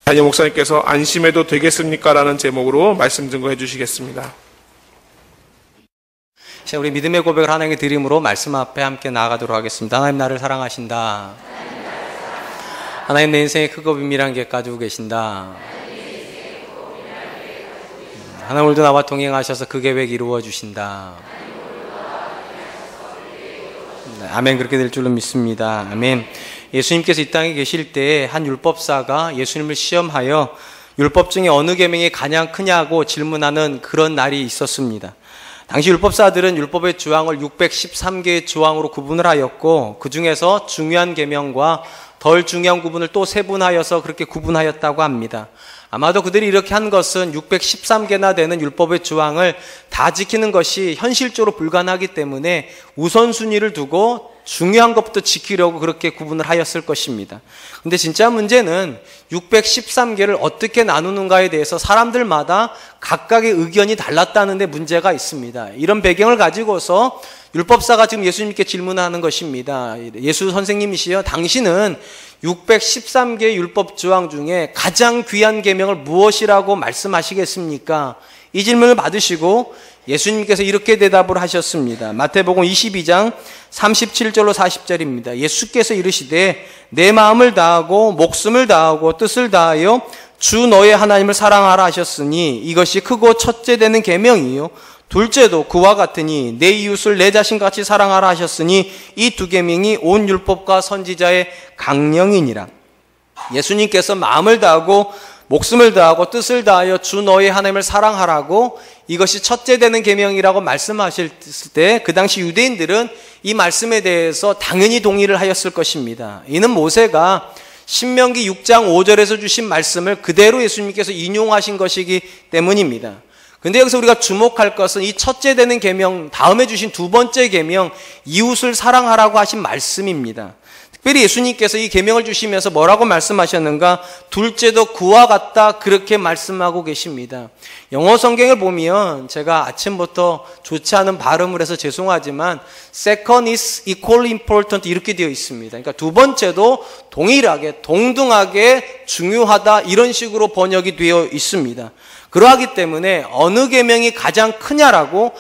담임 목사님께서 안심해도 되겠습니까? 라는 제목으로 말씀 증거해 주시겠습니다. 우리 믿음의 고백을 하나님께 드림으로 말씀 앞에 함께 나아가도록 하겠습니다. 하나님 나를 사랑하신다. 하나님 내 인생에 크고 비밀한 계획 가지고 계신다. 하나님 오늘도 나와 동행하셔서 그 계획 이루어 주신다. 아멘. 그렇게 될 줄로 믿습니다. 아멘. 예수님께서 이 땅에 계실 때 한 율법사가 예수님을 시험하여 율법 중에 어느 계명이 가장 크냐고 질문하는 그런 날이 있었습니다. 당시 율법사들은 율법의 조항을 613개의 조항으로 구분을 하였고, 그 중에서 중요한 계명과 덜 중요한 구분을 또 세분하여서 그렇게 구분하였다고 합니다. 아마도 그들이 이렇게 한 것은 613개나 되는 율법의 조항을 다 지키는 것이 현실적으로 불가능하기 때문에 우선순위를 두고 중요한 것부터 지키려고 그렇게 구분을 하였을 것입니다. 근데 진짜 문제는 613개를 어떻게 나누는가에 대해서 사람들마다 각각의 의견이 달랐다는 데 문제가 있습니다. 이런 배경을 가지고서 율법사가 지금 예수님께 질문하는 것입니다. 예수 선생님이시여, 당신은 613개의 율법 조항 중에 가장 귀한 계명을 무엇이라고 말씀하시겠습니까? 이 질문을 받으시고 예수님께서 이렇게 대답을 하셨습니다. 마태복음 22장 37절로 40절입니다. 예수께서 이르시되 내 마음을 다하고 목숨을 다하고 뜻을 다하여 주 너의 하나님을 사랑하라 하셨으니 이것이 크고 첫째 되는 계명이요 둘째도 그와 같으니 내 이웃을 내 자신같이 사랑하라 하셨으니 이 두 계명이 온 율법과 선지자의 강령이니라. 예수님께서 마음을 다하고 목숨을 다하고 뜻을 다하여 주 너의 하나님을 사랑하라고 이것이 첫째 되는 계명이라고 말씀하실 때 그 당시 유대인들은 이 말씀에 대해서 당연히 동의를 하였을 것입니다. 이는 모세가 신명기 6장 5절에서 주신 말씀을 그대로 예수님께서 인용하신 것이기 때문입니다. 근데 여기서 우리가 주목할 것은 이 첫째 되는 계명 다음에 주신 두 번째 계명 이웃을 사랑하라고 하신 말씀입니다. 특별히 예수님께서 이 계명을 주시면서 뭐라고 말씀하셨는가? 둘째도 그와 같다, 그렇게 말씀하고 계십니다. 영어 성경을 보면 제가 아침부터 좋지 않은 발음을 해서 죄송하지만 second is equally important 이렇게 되어 있습니다. 그러니까 두 번째도 동일하게 동등하게 중요하다 이런 식으로 번역이 되어 있습니다. 그러하기 때문에 어느 계명이 가장 크냐라고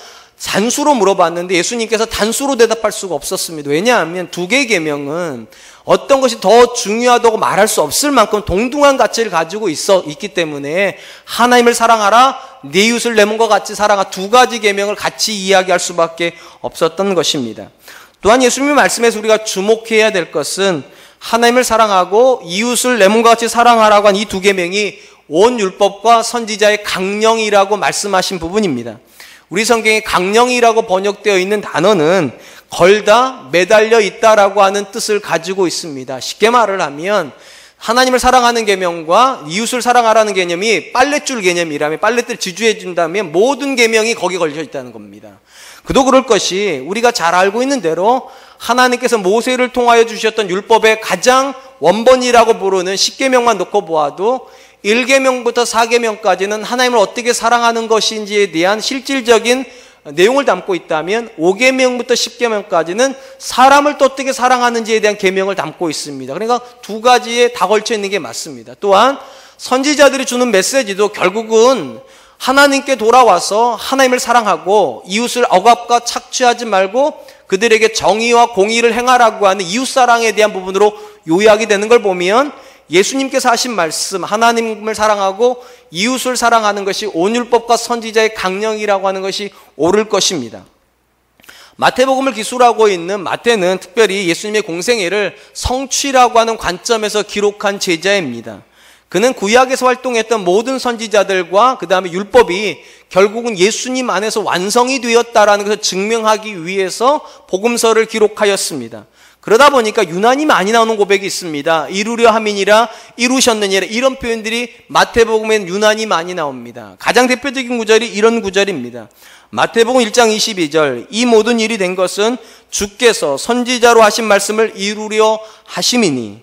단수로 물어봤는데 예수님께서 단수로 대답할 수가 없었습니다. 왜냐하면 두 개의 계명은 어떤 것이 더 중요하다고 말할 수 없을 만큼 동등한 가치를 가지고 있기 때문에 하나님을 사랑하라, 네 이웃을 내 몸과 같이 사랑하라, 두 가지 계명을 같이 이야기할 수밖에 없었던 것입니다. 또한 예수님의 말씀에서 우리가 주목해야 될 것은 하나님을 사랑하고 이웃을 내 몸과 같이 사랑하라고 한 이 두 계명이 온 율법과 선지자의 강령이라고 말씀하신 부분입니다. 우리 성경에 강령이라고 번역되어 있는 단어는 걸다, 매달려 있다라고 하는 뜻을 가지고 있습니다. 쉽게 말을 하면 하나님을 사랑하는 계명과 이웃을 사랑하라는 개념이 빨랫줄 개념이라면, 빨랫대를 지주해 준다면 모든 계명이 거기에 걸려 있다는 겁니다. 그도 그럴 것이 우리가 잘 알고 있는 대로 하나님께서 모세를 통하여 주셨던 율법의 가장 원본이라고 부르는 10계명만 놓고 보아도 1계명부터 4계명까지는 하나님을 어떻게 사랑하는 것인지에 대한 실질적인 내용을 담고 있다면 5계명부터 10계명까지는 사람을 또 어떻게 사랑하는지에 대한 계명을 담고 있습니다. 그러니까 두 가지에 다 걸쳐 있는 게 맞습니다. 또한 선지자들이 주는 메시지도 결국은 하나님께 돌아와서 하나님을 사랑하고 이웃을 억압과 착취하지 말고 그들에게 정의와 공의를 행하라고 하는 이웃사랑에 대한 부분으로 요약이 되는 걸 보면 예수님께서 하신 말씀, 하나님을 사랑하고 이웃을 사랑하는 것이 온 율법과 선지자의 강령이라고 하는 것이 옳을 것입니다. 마태복음을 기술하고 있는 마태는 특별히 예수님의 공생애를 성취라고 하는 관점에서 기록한 제자입니다. 그는 구약에서 활동했던 모든 선지자들과 그 다음에 율법이 결국은 예수님 안에서 완성이 되었다라는 것을 증명하기 위해서 복음서를 기록하였습니다. 그러다 보니까 유난히 많이 나오는 고백이 있습니다. 이루려 함이니라, 이루셨느니라, 이런 표현들이 마태복음에는 유난히 많이 나옵니다. 가장 대표적인 구절이 이런 구절입니다. 마태복음 1장 22절, 이 모든 일이 된 것은 주께서 선지자로 하신 말씀을 이루려 하심이니.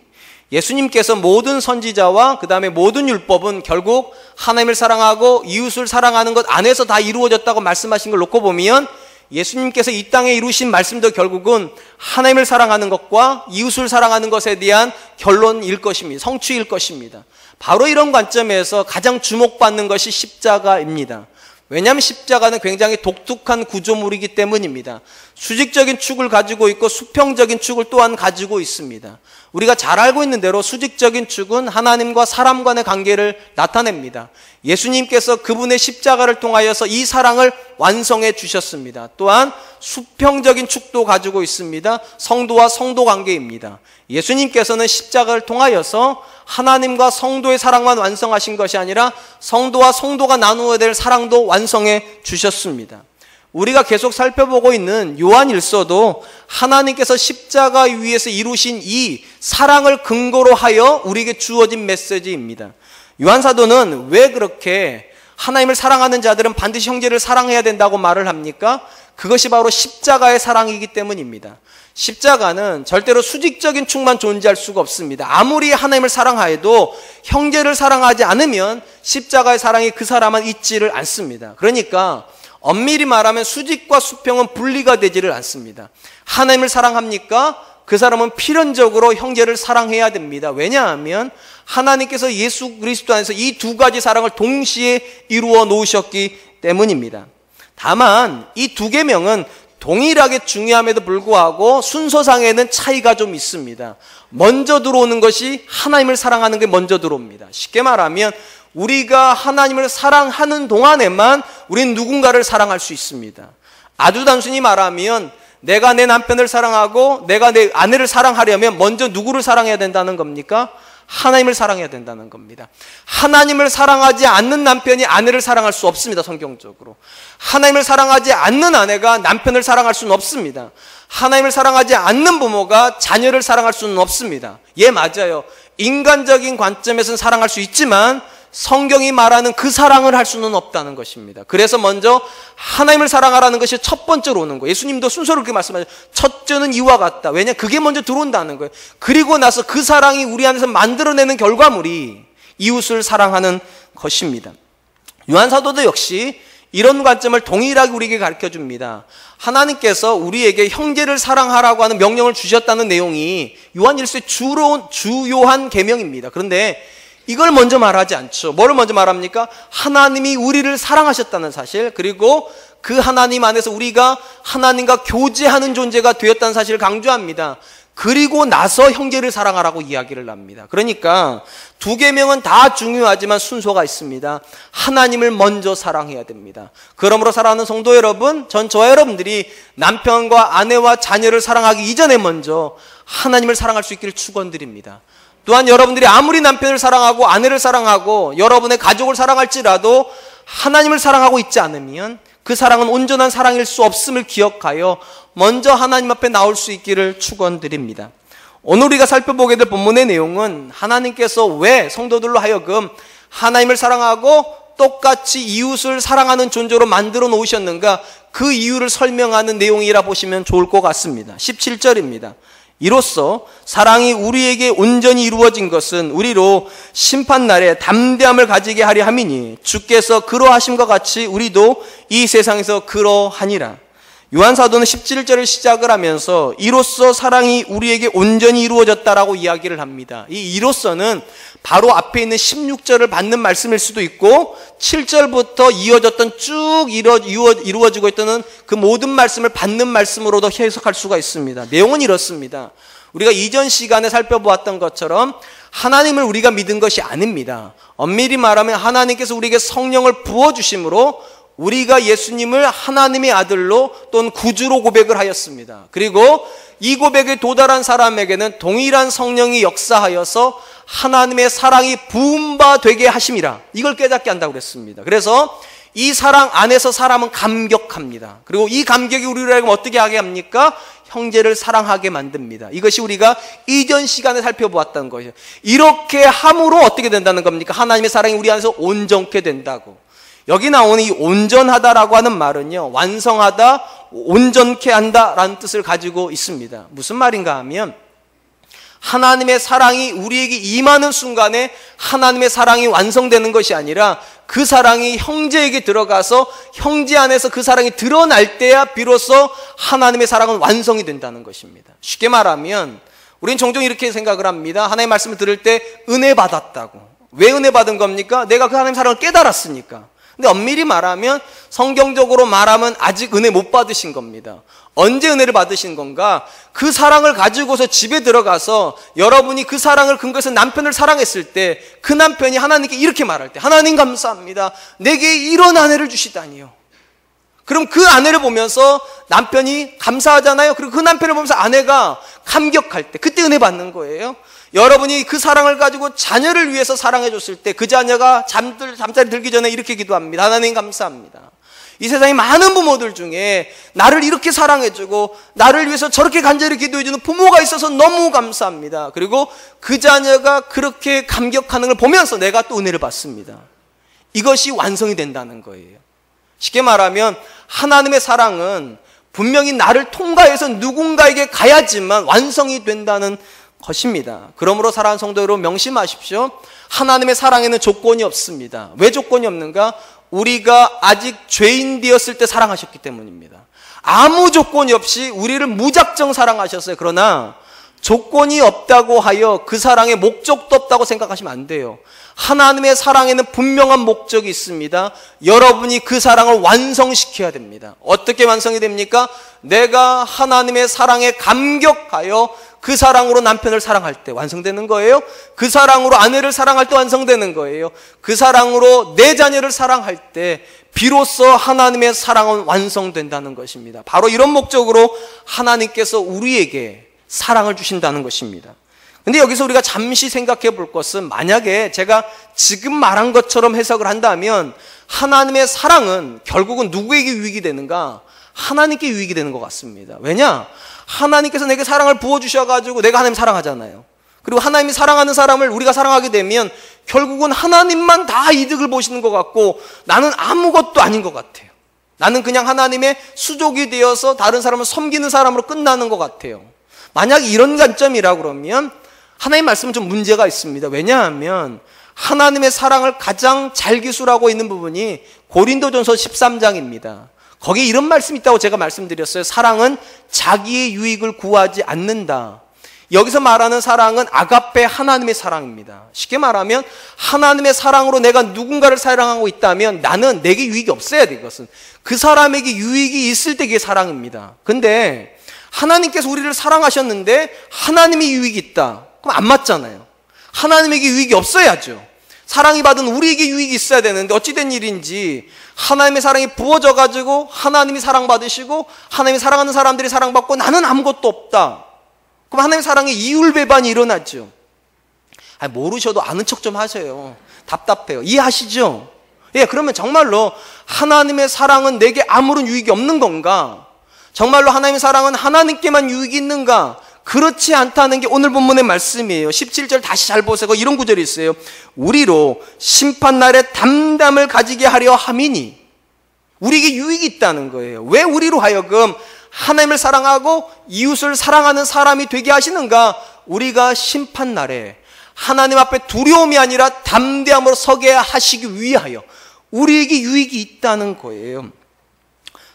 예수님께서 모든 선지자와 그 다음에 모든 율법은 결국 하나님을 사랑하고 이웃을 사랑하는 것 안에서 다 이루어졌다고 말씀하신 걸 놓고 보면 예수님께서 이 땅에 이루신 말씀도 결국은 하나님을 사랑하는 것과 이웃을 사랑하는 것에 대한 결론일 것입니다. 성취일 것입니다. 바로 이런 관점에서 가장 주목받는 것이 십자가입니다. 왜냐하면 십자가는 굉장히 독특한 구조물이기 때문입니다. 수직적인 축을 가지고 있고 수평적인 축을 또한 가지고 있습니다. 우리가 잘 알고 있는 대로 수직적인 축은 하나님과 사람 간의 관계를 나타냅니다. 예수님께서 그분의 십자가를 통하여서 이 사랑을 완성해 주셨습니다. 또한 수평적인 축도 가지고 있습니다. 성도와 성도 관계입니다. 예수님께서는 십자가를 통하여서 하나님과 성도의 사랑만 완성하신 것이 아니라 성도와 성도가 나누어야 될 사랑도 완성해 주셨습니다. 우리가 계속 살펴보고 있는 요한일서도 하나님께서 십자가 위에서 이루신 이 사랑을 근거로 하여 우리에게 주어진 메시지입니다. 요한사도는 왜 그렇게 하나님을 사랑하는 자들은 반드시 형제를 사랑해야 된다고 말을 합니까? 그것이 바로 십자가의 사랑이기 때문입니다. 십자가는 절대로 수직적인 축만 존재할 수가 없습니다. 아무리 하나님을 사랑하여도 형제를 사랑하지 않으면 십자가의 사랑이 그 사람은 있지를 않습니다. 그러니까 엄밀히 말하면 수직과 수평은 분리가 되지를 않습니다. 하나님을 사랑합니까? 그 사람은 필연적으로 형제를 사랑해야 됩니다. 왜냐하면 하나님께서 예수 그리스도 안에서 이 두 가지 사랑을 동시에 이루어 놓으셨기 때문입니다. 다만 이 두 계명은 동일하게 중요함에도 불구하고 순서상에는 차이가 좀 있습니다. 먼저 들어오는 것이 하나님을 사랑하는 게 먼저 들어옵니다. 쉽게 말하면 우리가 하나님을 사랑하는 동안에만 우리는 누군가를 사랑할 수 있습니다. 아주 단순히 말하면 내가 내 남편을 사랑하고 내가 내 아내를 사랑하려면 먼저 누구를 사랑해야 된다는 겁니까? 하나님을 사랑해야 된다는 겁니다. 하나님을 사랑하지 않는 남편이 아내를 사랑할 수 없습니다. 성경적으로. 하나님을 사랑하지 않는 아내가 남편을 사랑할 수는 없습니다. 하나님을 사랑하지 않는 부모가 자녀를 사랑할 수는 없습니다. 예, 맞아요. 인간적인 관점에서는 사랑할 수 있지만 성경이 말하는 그 사랑을 할 수는 없다는 것입니다. 그래서 먼저 하나님을 사랑하라는 것이 첫 번째로 오는 거예요. 예수님도 순서를 그렇게 말씀하죠. 첫째는 이와 같다. 왜냐? 그게 먼저 들어온다는 거예요. 그리고 나서 그 사랑이 우리 안에서 만들어내는 결과물이 이웃을 사랑하는 것입니다. 요한사도도 역시 이런 관점을 동일하게 우리에게 가르쳐 줍니다. 하나님께서 우리에게 형제를 사랑하라고 하는 명령을 주셨다는 내용이 요한일서의 주요한 계명입니다. 그런데 이걸 먼저 말하지 않죠. 뭐를 먼저 말합니까? 하나님이 우리를 사랑하셨다는 사실, 그리고 그 하나님 안에서 우리가 하나님과 교제하는 존재가 되었다는 사실을 강조합니다. 그리고 나서 형제를 사랑하라고 이야기를 합니다. 그러니까 두 계명은 다 중요하지만 순서가 있습니다. 하나님을 먼저 사랑해야 됩니다. 그러므로 사랑하는 성도 여러분, 저와 여러분들이 남편과 아내와 자녀를 사랑하기 이전에 먼저 하나님을 사랑할 수 있기를 축원드립니다. 또한 여러분들이 아무리 남편을 사랑하고 아내를 사랑하고 여러분의 가족을 사랑할지라도 하나님을 사랑하고 있지 않으면 그 사랑은 온전한 사랑일 수 없음을 기억하여 먼저 하나님 앞에 나올 수 있기를 축원드립니다. 오늘 우리가 살펴보게 될 본문의 내용은 하나님께서 왜 성도들로 하여금 하나님을 사랑하고 똑같이 이웃을 사랑하는 존재로 만들어 놓으셨는가, 그 이유를 설명하는 내용이라 보시면 좋을 것 같습니다. 17절입니다. 이로써 사랑이 우리에게 온전히 이루어진 것은 우리로 심판날에 담대함을 가지게 하려 함이니 주께서 그러하심과 같이 우리도 이 세상에서 그러하니라. 요한사도는 17절을 시작을 하면서 이로써 사랑이 우리에게 온전히 이루어졌다라고 이야기를 합니다. 이 이로써는 바로 앞에 있는 16절을 받는 말씀일 수도 있고 7절부터 이어졌던 쭉 이루어지고 있던 그 모든 말씀을 받는 말씀으로도 해석할 수가 있습니다. 내용은 이렇습니다. 우리가 이전 시간에 살펴보았던 것처럼 하나님을 우리가 믿은 것이 아닙니다. 엄밀히 말하면 하나님께서 우리에게 성령을 부어주심으로 우리가 예수님을 하나님의 아들로 또는 구주로 고백을 하였습니다. 그리고 이 고백에 도달한 사람에게는 동일한 성령이 역사하여서 하나님의 사랑이 부음바 되게 하심이라, 이걸 깨닫게 한다고 그랬습니다. 그래서 이 사랑 안에서 사람은 감격합니다. 그리고 이 감격이 우리를 하여금 어떻게 하게 합니까? 형제를 사랑하게 만듭니다. 이것이 우리가 이전 시간에 살펴보았던 것이에요. 이렇게 함으로 어떻게 된다는 겁니까? 하나님의 사랑이 우리 안에서 온전케 된다고. 여기 나오는 이 온전하다라고 하는 말은요, 완성하다, 온전케 한다라는 뜻을 가지고 있습니다. 무슨 말인가 하면 하나님의 사랑이 우리에게 임하는 순간에 하나님의 사랑이 완성되는 것이 아니라 그 사랑이 형제에게 들어가서 형제 안에서 그 사랑이 드러날 때야 비로소 하나님의 사랑은 완성이 된다는 것입니다. 쉽게 말하면 우리는 종종 이렇게 생각을 합니다. 하나님의 말씀을 들을 때 은혜 받았다고. 왜 은혜 받은 겁니까? 내가 그 하나님의 사랑을 깨달았으니까. 근데 엄밀히 말하면, 성경적으로 말하면 아직 은혜 못 받으신 겁니다. 언제 은혜를 받으신 건가? 그 사랑을 가지고서 집에 들어가서 여러분이 그 사랑을 근거해서 남편을 사랑했을 때 그 남편이 하나님께 이렇게 말할 때, 하나님 감사합니다. 내게 이런 아내를 주시다니요. 그럼 그 아내를 보면서 남편이 감사하잖아요. 그리고 그 남편을 보면서 아내가 감격할 때, 그때 은혜 받는 거예요. 여러분이 그 사랑을 가지고 자녀를 위해서 사랑해 줬을 때 그 자녀가 잠자리 들기 전에 이렇게 기도합니다. 하나님 감사합니다. 이 세상에 많은 부모들 중에 나를 이렇게 사랑해주고 나를 위해서 저렇게 간절히 기도해주는 부모가 있어서 너무 감사합니다. 그리고 그 자녀가 그렇게 감격하는 걸 보면서 내가 또 은혜를 받습니다. 이것이 완성이 된다는 거예요. 쉽게 말하면 하나님의 사랑은 분명히 나를 통과해서 누군가에게 가야지만 완성이 된다는 것입니다. 그러므로 사랑하는 성도 여러분, 명심하십시오. 하나님의 사랑에는 조건이 없습니다. 왜 조건이 없는가? 우리가 아직 죄인 되었을 때 사랑하셨기 때문입니다. 아무 조건이 없이 우리를 무작정 사랑하셨어요. 그러나 조건이 없다고 하여 그 사랑에 목적도 없다고 생각하시면 안 돼요. 하나님의 사랑에는 분명한 목적이 있습니다. 여러분이 그 사랑을 완성시켜야 됩니다. 어떻게 완성이 됩니까? 내가 하나님의 사랑에 감격하여 그 사랑으로 남편을 사랑할 때 완성되는 거예요. 그 사랑으로 아내를 사랑할 때 완성되는 거예요. 그 사랑으로 내 자녀를 사랑할 때 비로소 하나님의 사랑은 완성된다는 것입니다. 바로 이런 목적으로 하나님께서 우리에게 사랑을 주신다는 것입니다. 근데 여기서 우리가 잠시 생각해 볼 것은, 만약에 제가 지금 말한 것처럼 해석을 한다면 하나님의 사랑은 결국은 누구에게 유익이 되는가? 하나님께 유익이 되는 것 같습니다. 왜냐? 하나님께서 내게 사랑을 부어주셔가지고 내가 하나님 사랑하잖아요. 그리고 하나님이 사랑하는 사람을 우리가 사랑하게 되면 결국은 하나님만 다 이득을 보시는 것 같고 나는 아무것도 아닌 것 같아요. 나는 그냥 하나님의 수족이 되어서 다른 사람을 섬기는 사람으로 끝나는 것 같아요. 만약 이런 관점이라 그러면 하나님 말씀은 좀 문제가 있습니다. 왜냐하면 하나님의 사랑을 가장 잘 기술하고 있는 부분이 고린도전서 13장입니다. 거기에 이런 말씀이 있다고 제가 말씀드렸어요. 사랑은 자기의 유익을 구하지 않는다. 여기서 말하는 사랑은 아가페, 하나님의 사랑입니다. 쉽게 말하면 하나님의 사랑으로 내가 누군가를 사랑하고 있다면 나는 내게 유익이 없어야 돼. 이것은 그 사람에게 유익이 있을 때 그게 사랑입니다. 근데 하나님께서 우리를 사랑하셨는데 하나님이 유익이 있다. 그럼 안 맞잖아요. 하나님에게 유익이 없어야죠. 사랑이 받은 우리에게 유익이 있어야 되는데 어찌된 일인지 하나님의 사랑이 부어져 가지고 하나님이 사랑받으시고 하나님이 사랑하는 사람들이 사랑받고 나는 아무것도 없다. 그럼 하나님의 사랑에 이율배반이 일어나죠. 모르셔도 아는 척 좀 하세요. 답답해요. 이해하시죠? 예, 그러면 정말로 하나님의 사랑은 내게 아무런 유익이 없는 건가? 정말로 하나님의 사랑은 하나님께만 유익이 있는가? 그렇지 않다는 게 오늘 본문의 말씀이에요. 17절 다시 잘 보세요. 이런 구절이 있어요. 우리로 심판날에 담담을 가지게 하려 함이니, 우리에게 유익이 있다는 거예요. 왜 우리로 하여금 하나님을 사랑하고 이웃을 사랑하는 사람이 되게 하시는가? 우리가 심판날에 하나님 앞에 두려움이 아니라 담대함으로 서게 하시기 위하여 우리에게 유익이 있다는 거예요.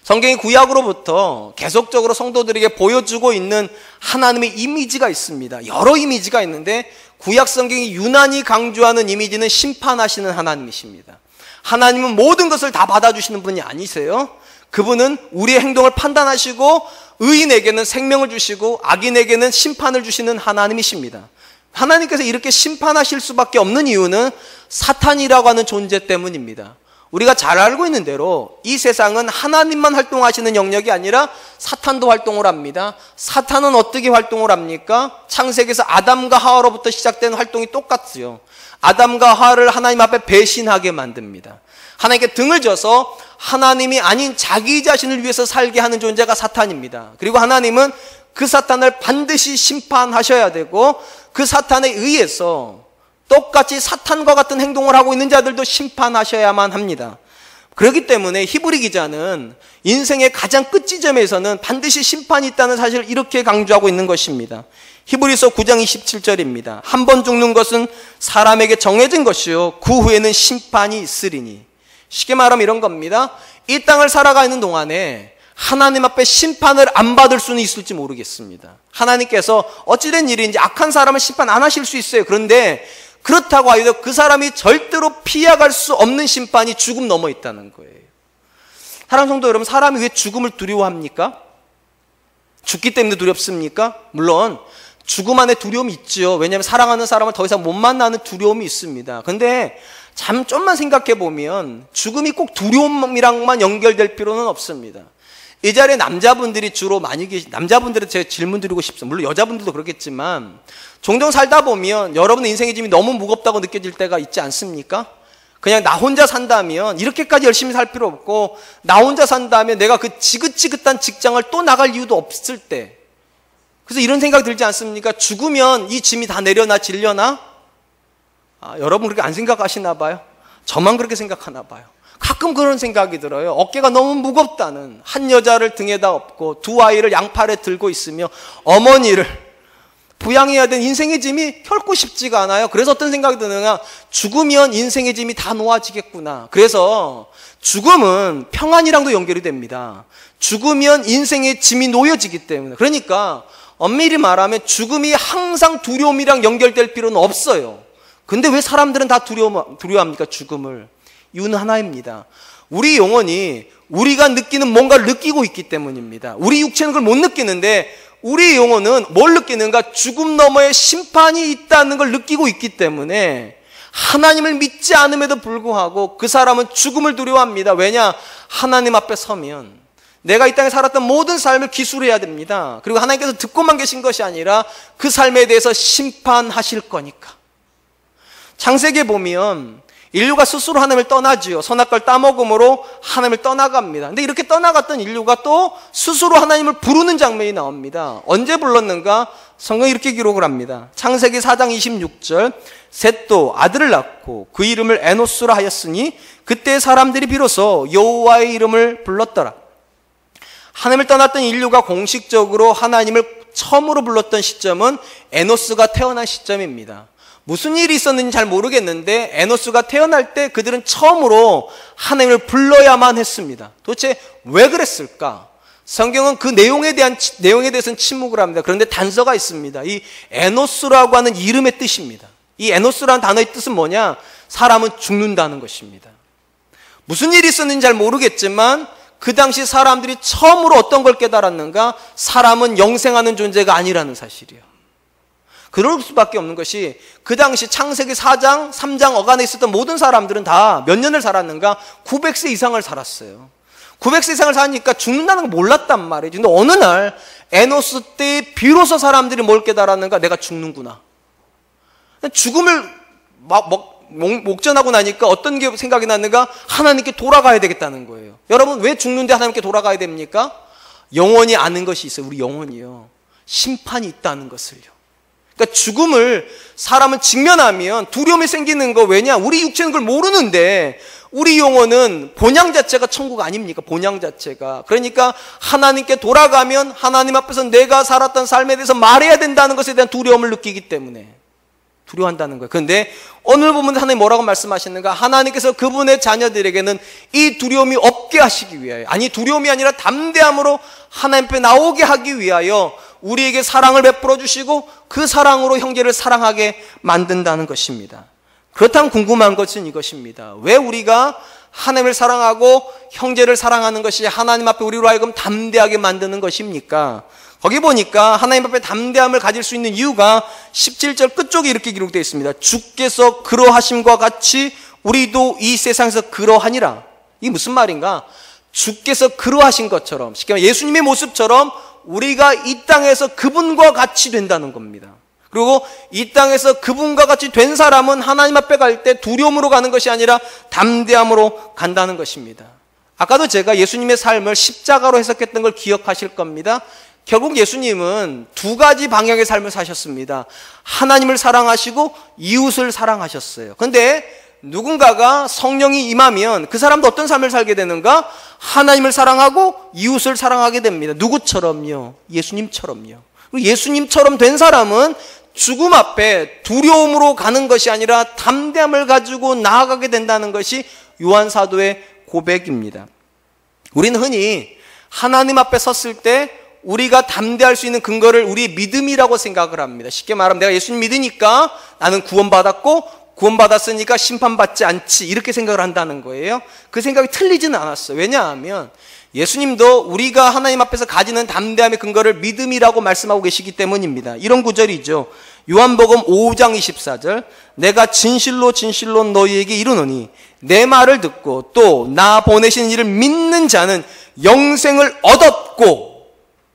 성경이 구약으로부터 계속적으로 성도들에게 보여주고 있는 하나님의 이미지가 있습니다. 여러 이미지가 있는데 구약 성경이 유난히 강조하는 이미지는 심판하시는 하나님이십니다. 하나님은 모든 것을 다 받아주시는 분이 아니세요. 그분은 우리의 행동을 판단하시고 의인에게는 생명을 주시고 악인에게는 심판을 주시는 하나님이십니다. 하나님께서 이렇게 심판하실 수밖에 없는 이유는 사탄이라고 하는 존재 때문입니다. 우리가 잘 알고 있는 대로 이 세상은 하나님만 활동하시는 영역이 아니라 사탄도 활동을 합니다. 사탄은 어떻게 활동을 합니까? 창세기에서 아담과 하와로부터 시작된 활동이 똑같죠. 아담과 하와를 하나님 앞에 배신하게 만듭니다. 하나님께 등을 져서 하나님이 아닌 자기 자신을 위해서 살게 하는 존재가 사탄입니다. 그리고 하나님은 그 사탄을 반드시 심판하셔야 되고 그 사탄에 의해서 똑같이 사탄과 같은 행동을 하고 있는 자들도 심판하셔야만 합니다. 그렇기 때문에 히브리 기자는 인생의 가장 끝 지점에서는 반드시 심판이 있다는 사실을 이렇게 강조하고 있는 것입니다. 히브리서 9장 27절입니다. 한 번 죽는 것은 사람에게 정해진 것이요 그 후에는 심판이 있으리니. 쉽게 말하면 이런 겁니다. 이 땅을 살아가는 동안에 하나님 앞에 심판을 안 받을 수는 있을지 모르겠습니다. 하나님께서 어찌된 일인지 악한 사람을 심판 안 하실 수 있어요. 그런데 그렇다고 하여도 그 사람이 절대로 피해갈 수 없는 심판이 죽음 넘어 있다는 거예요. 사랑하는 성도 여러분, 사람이 왜 죽음을 두려워합니까? 죽기 때문에 두렵습니까? 물론 죽음 안에 두려움이 있죠. 왜냐하면 사랑하는 사람을 더 이상 못 만나는 두려움이 있습니다. 근데 좀만 생각해 보면 죽음이 꼭 두려움이랑만 연결될 필요는 없습니다. 이 자리에 남자분들이 주로 많이 남자분들은 제가 질문 드리고 싶습니다. 물론 여자분들도 그렇겠지만 종종 살다 보면 여러분의 인생의 짐이 너무 무겁다고 느껴질 때가 있지 않습니까? 그냥 나 혼자 산다면 이렇게까지 열심히 살 필요 없고, 나 혼자 산다면 내가 그 지긋지긋한 직장을 또 나갈 이유도 없을 때, 그래서 이런 생각이 들지 않습니까? 죽으면 이 짐이 다 내려나 질려나? 여러분 그렇게 안 생각하시나 봐요. 저만 그렇게 생각하나 봐요. 가끔 그런 생각이 들어요. 어깨가 너무 무겁다는, 한 여자를 등에다 업고 두 아이를 양팔에 들고 있으며 어머니를 부양해야 되는 인생의 짐이 결코 쉽지가 않아요. 그래서 어떤 생각이 드느냐, 죽으면 인생의 짐이 다 놓아지겠구나. 그래서 죽음은 평안이랑도 연결이 됩니다. 죽으면 인생의 짐이 놓여지기 때문에. 그러니까 엄밀히 말하면 죽음이 항상 두려움이랑 연결될 필요는 없어요. 근데 왜 사람들은 다 두려워합니까? 죽음을. 이유는 하나입니다. 우리 영혼이 우리가 느끼는 뭔가를 느끼고 있기 때문입니다. 우리 육체는 그걸 못 느끼는데 우리 영혼은 뭘 느끼는가? 죽음 너머에 심판이 있다는 걸 느끼고 있기 때문에 하나님을 믿지 않음에도 불구하고 그 사람은 죽음을 두려워합니다. 왜냐? 하나님 앞에 서면 내가 이 땅에 살았던 모든 삶을 기술해야 됩니다. 그리고 하나님께서 듣고만 계신 것이 아니라 그 삶에 대해서 심판하실 거니까. 창세기에 보면 인류가 스스로 하나님을 떠나지요. 선악과를 따먹음으로 하나님을 떠나갑니다. 근데 이렇게 떠나갔던 인류가 또 스스로 하나님을 부르는 장면이 나옵니다. 언제 불렀는가? 성경이 이렇게 기록을 합니다. 창세기 4장 26절, 셋도 아들을 낳고 그 이름을 에노스라 하였으니 그때 사람들이 비로소 여호와의 이름을 불렀더라. 하나님을 떠났던 인류가 공식적으로 하나님을 처음으로 불렀던 시점은 에노스가 태어난 시점입니다. 무슨 일이 있었는지 잘 모르겠는데 에노스가 태어날 때 그들은 처음으로 하나님을 불러야만 했습니다. 도대체 왜 그랬을까? 성경은 그 내용에 대해서는 침묵을 합니다. 그런데 단서가 있습니다. 이 에노스라고 하는 이름의 뜻입니다. 이 에노스라는 단어의 뜻은 뭐냐? 사람은 죽는다는 것입니다. 무슨 일이 있었는지 잘 모르겠지만 그 당시 사람들이 처음으로 어떤 걸 깨달았는가? 사람은 영생하는 존재가 아니라는 사실이에요. 그럴 수밖에 없는 것이 그 당시 창세기 4장, 3장 어간에 있었던 모든 사람들은 다 몇 년을 살았는가? 900세 이상을 살았어요. 900세 이상을 사니까 죽는다는 걸 몰랐단 말이죠. 근데 어느 날 에노스 때 비로소 사람들이 뭘 깨달았는가? 내가 죽는구나. 죽음을 목전하고 나니까 어떤 게 생각이 났는가? 하나님께 돌아가야 되겠다는 거예요. 여러분 왜 죽는데 하나님께 돌아가야 됩니까? 영원히 아는 것이 있어요. 우리 영혼이요. 심판이 있다는 것을요. 그러니까 죽음을 사람은 직면하면 두려움이 생기는 거. 왜냐? 우리 육체는 그걸 모르는데 우리 영혼은 본향 자체가 천국 아닙니까? 본향 자체가. 그러니까 하나님께 돌아가면 하나님 앞에서 내가 살았던 삶에 대해서 말해야 된다는 것에 대한 두려움을 느끼기 때문에 두려워한다는 거예요. 그런데 오늘 보면 하나님 뭐라고 말씀하시는가? 하나님께서 그분의 자녀들에게는 이 두려움이 없게 하시기 위하여, 아니 두려움이 아니라 담대함으로 하나님 앞에 나오게 하기 위하여 우리에게 사랑을 베풀어 주시고 그 사랑으로 형제를 사랑하게 만든다는 것입니다. 그렇다면 궁금한 것은 이것입니다. 왜 우리가 하나님을 사랑하고 형제를 사랑하는 것이 하나님 앞에 우리로 하여금 담대하게 만드는 것입니까? 거기 보니까 하나님 앞에 담대함을 가질 수 있는 이유가 17절 끝쪽에 이렇게 기록되어 있습니다. 주께서 그러하심과 같이 우리도 이 세상에서 그러하니라. 이게 무슨 말인가? 주께서 그러하신 것처럼, 쉽게 말하면 예수님의 모습처럼 우리가 이 땅에서 그분과 같이 된다는 겁니다. 그리고 이 땅에서 그분과 같이 된 사람은 하나님 앞에 갈 때 두려움으로 가는 것이 아니라 담대함으로 간다는 것입니다. 아까도 제가 예수님의 삶을 십자가로 해석했던 걸 기억하실 겁니다. 결국 예수님은 두 가지 방향의 삶을 사셨습니다. 하나님을 사랑하시고 이웃을 사랑하셨어요. 그런데 누군가가 성령이 임하면 그 사람도 어떤 삶을 살게 되는가? 하나님을 사랑하고 이웃을 사랑하게 됩니다. 누구처럼요? 예수님처럼요. 그리고 예수님처럼 된 사람은 죽음 앞에 두려움으로 가는 것이 아니라 담대함을 가지고 나아가게 된다는 것이 요한 사도의 고백입니다. 우리는 흔히 하나님 앞에 섰을 때 우리가 담대할 수 있는 근거를 우리의 믿음이라고 생각을 합니다. 쉽게 말하면 내가 예수님 믿으니까 나는 구원받았고 구원받았으니까 심판받지 않지, 이렇게 생각을 한다는 거예요. 그 생각이 틀리지는 않았어요. 왜냐하면 예수님도 우리가 하나님 앞에서 가지는 담대함의 근거를 믿음이라고 말씀하고 계시기 때문입니다. 이런 구절이죠. 요한복음 5장 24절, 내가 진실로 진실로 너희에게 이르노니 내 말을 듣고 또 나 보내신 이를 믿는 자는 영생을